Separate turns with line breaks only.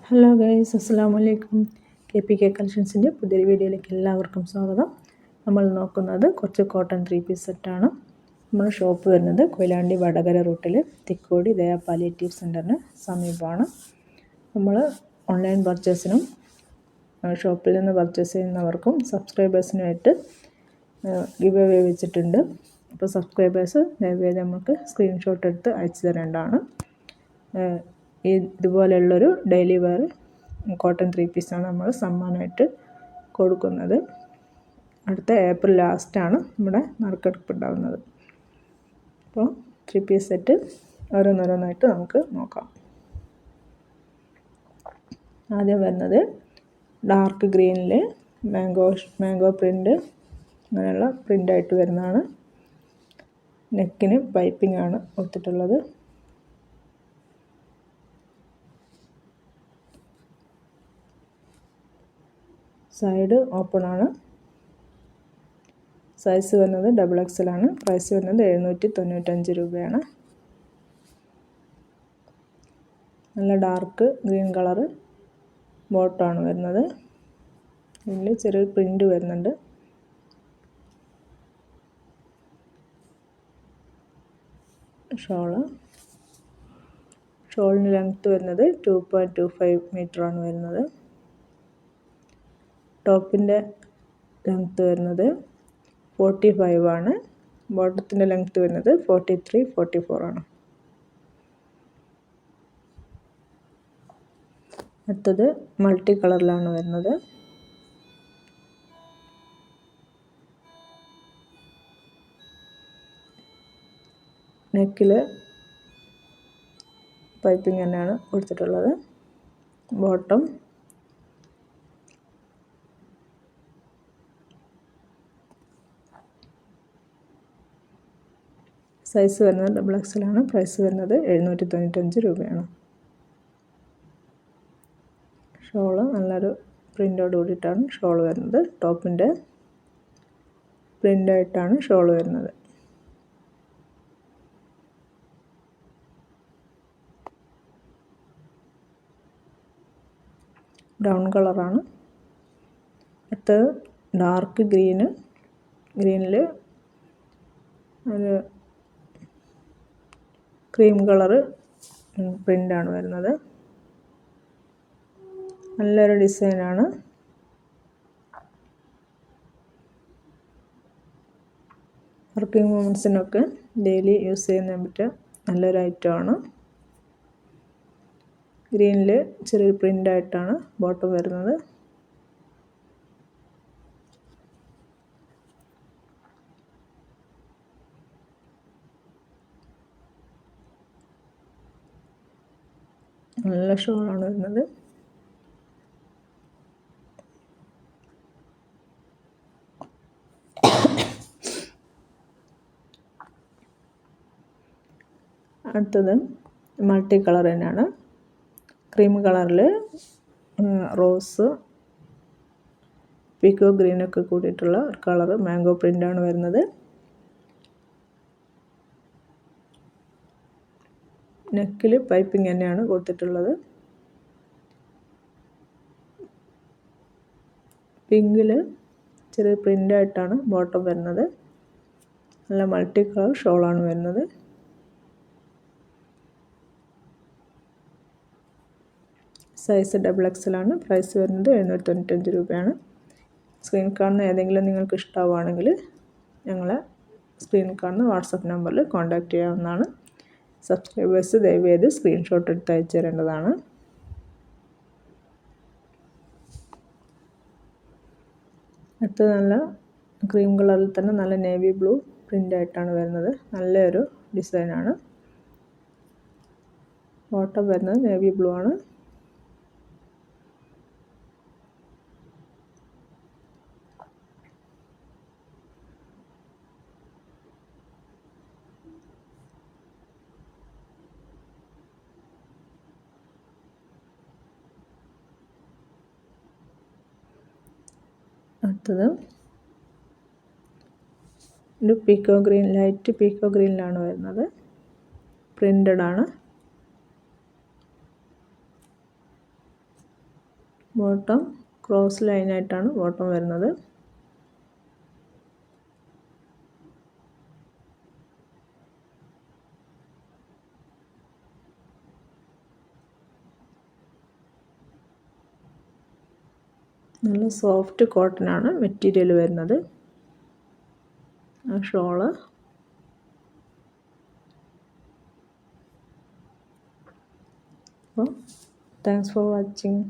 Hello guys, അസ്സലാമു അലൈക്കും. KPK കളക്ഷൻസിൻ്റെ പുതിയൊരു വീഡിയോയിലേക്ക് എല്ലാവർക്കും സ്വാഗതം. നമ്മൾ നോക്കുന്നത് കുറച്ച് കോട്ടൺ 3 പീസ് സെറ്റാണ്. നമ്മുടെ ഷോപ്പ് വരുന്നത് കൊയിലാണ്ടി വടകര റൂട്ടിൽ തിക്കോടി ദയ പാലിയേറ്റീവ് സെൻറ്ററിന് സമീപമാണ്. നമ്മൾ ഓൺലൈൻ പർച്ചേസിനും ഷോപ്പിൽ നിന്ന് പർച്ചേസ് ചെയ്യുന്നവർക്കും സബ്സ്ക്രൈബേഴ്സിനുമായിട്ട് ഗിവ് അവേ വെച്ചിട്ടുണ്ട്. അപ്പോൾ സബ്സ്ക്രൈബേഴ്സ് ദയവേദി നമുക്ക് സ്ക്രീൻഷോട്ട് എടുത്ത് അയച്ചു തരേണ്ടതാണ്. ഇതുപോലെയുള്ളൊരു ഡെയിലി വെയർ കോട്ടൺ 3 പീസാണ് നമ്മൾ സമ്മാനമായിട്ട് കൊടുക്കുന്നത്. അടുത്ത ഏപ്രിൽ ലാസ്റ്റാണ് നമ്മുടെ നറുക്കെടുപ്പ് ഉണ്ടാകുന്നത്. അപ്പോൾ 3 പീസ് സെറ്റ് ഓരോന്നോരോന്നായിട്ട് നമുക്ക് നോക്കാം. ആദ്യം വരുന്നത് ഡാർക്ക് ഗ്രീനിൽ മാംഗോ പ്രിൻ്റ്, അങ്ങനെയുള്ള പ്രിൻ്റായിട്ട് വരുന്നതാണ്. നെക്കിന് പൈപ്പിംഗ് ആണ് കൊടുത്തിട്ടുള്ളത്. സൈഡ് ഓപ്പൺ ആണ്. സൈസ് വരുന്നത് XXL ആണ്. പ്രൈസ് വരുന്നത് 795 രൂപയാണ്. നല്ല ഡാർക്ക് ഗ്രീൻ കളറ് ബോട്ടമാണ് വരുന്നത്. ഇതിൽ ചെറിയൊരു പ്രിൻ്റ് വരുന്നുണ്ട്. ഷോളിന് ലെങ്ത്ത് വരുന്നത് 2.25 മീറ്ററാണ് വരുന്നത്. ടോപ്പിൻ്റെ ലെങ്ത്ത് വരുന്നത് 45 ആണ്. ബോട്ടത്തിൻ്റെ ലെങ്ത്ത് വരുന്നത് 43-44 ആണ്. അടുത്തത് മൾട്ടി കളറിലാണ് വരുന്നത്. നെക്കിൽ പൈപ്പിംഗ് തന്നെയാണ് കൊടുത്തിട്ടുള്ളത്. ബോട്ടം സൈസ് വരുന്നത് XXL ആണ്. പ്രൈസ് വരുന്നത് 795 രൂപയാണ്. ഷോള് നല്ലൊരു പ്രിൻ്റോട് കൂടിയിട്ടാണ് ഷോൾ വരുന്നത്. ടോപ്പിൻ്റെ പ്രിൻ്റായിട്ടാണ് ഷോൾ വരുന്നത്. ബ്രൗൺ കളറാണ്. അടുത്തത് ഡാർക്ക് ഗ്രീനിൽ ഒരു ക്രീം കളറ് പ്രിൻ്റാണ് വരുന്നത്. നല്ലൊരു ഡിസൈനാണ്. വർക്കിംഗ് വുമൻസിനൊക്കെ ഡെയിലി യൂസ് ചെയ്യാൻ പറ്റിയ നല്ലൊരു ഐറ്റമാണ്. ഗ്രീനിൽ ചെറിയൊരു പ്രിൻ്റായിട്ടാണ് ബോട്ടം വരുന്നത്. നല്ല ഷോളാണ് വരുന്നത്. അടുത്തത് മൾട്ടി കളർ തന്നെയാണ്. ക്രീം കളറിൽ റോസ്, പീക്കോ ഗ്രീനൊക്കെ കൂടിയിട്ടുള്ള ഒരു കളറ് മാംഗോ പ്രിൻ്റാണ് വരുന്നത്. നെക്കിൽ പൈപ്പിംഗ് തന്നെയാണ് കൊടുത്തിട്ടുള്ളത്. പിങ്കിൽ ചെറിയ പ്രിൻ്റായിട്ടാണ് ബോട്ടം വരുന്നത്. നല്ല മൾട്ടി കളർ ഷോളാണ് വരുന്നത്. സൈസ് XXL ആണ്. പ്രൈസ് വരുന്നത് 795 രൂപയാണ്. സ്ക്രീൻ കാണുന്ന ഏതെങ്കിലും നിങ്ങൾക്ക് ഇഷ്ടമാവുകയാണെങ്കിൽ ഞങ്ങളെ സ്ക്രീനിൽ കാണുന്ന വാട്സപ്പ് നമ്പറിൽ കോൺടാക്റ്റ് ചെയ്യാവുന്നതാണ്. സബ്സ്ക്രൈബേഴ്സ് ദയവേത് സ്ക്രീൻഷോട്ട് എടുത്ത് അയച്ചു തരേണ്ടതാണ്. അടുത്തത് നല്ല ക്രീം കളറിൽ തന്നെ നല്ല നേവി ബ്ലൂ പ്രിൻ്റായിട്ടാണ് വരുന്നത്. നല്ലൊരു ഡിസൈനാണ്. ബോട്ടം വരുന്നത് നേവി ബ്ലൂ ആണ്. അടുത്തത് ഒരു പീക്കോ ഗ്രീൻ, ലൈറ്റ് പീക്കോ ഗ്രീനിലാണ് വരുന്നത്. പ്രിൻ്റഡ് ആണ്. ബോട്ടം ക്രോസ് ലൈനായിട്ടാണ് ബോട്ടം വരുന്നത്. നല്ല സോഫ്റ്റ് കോട്ടൺ ആണ് മെറ്റീരിയൽ വരുന്നത്. ഷോള് അപ്പോൾ താങ്ക്സ് ഫോർ വാച്ചിങ്.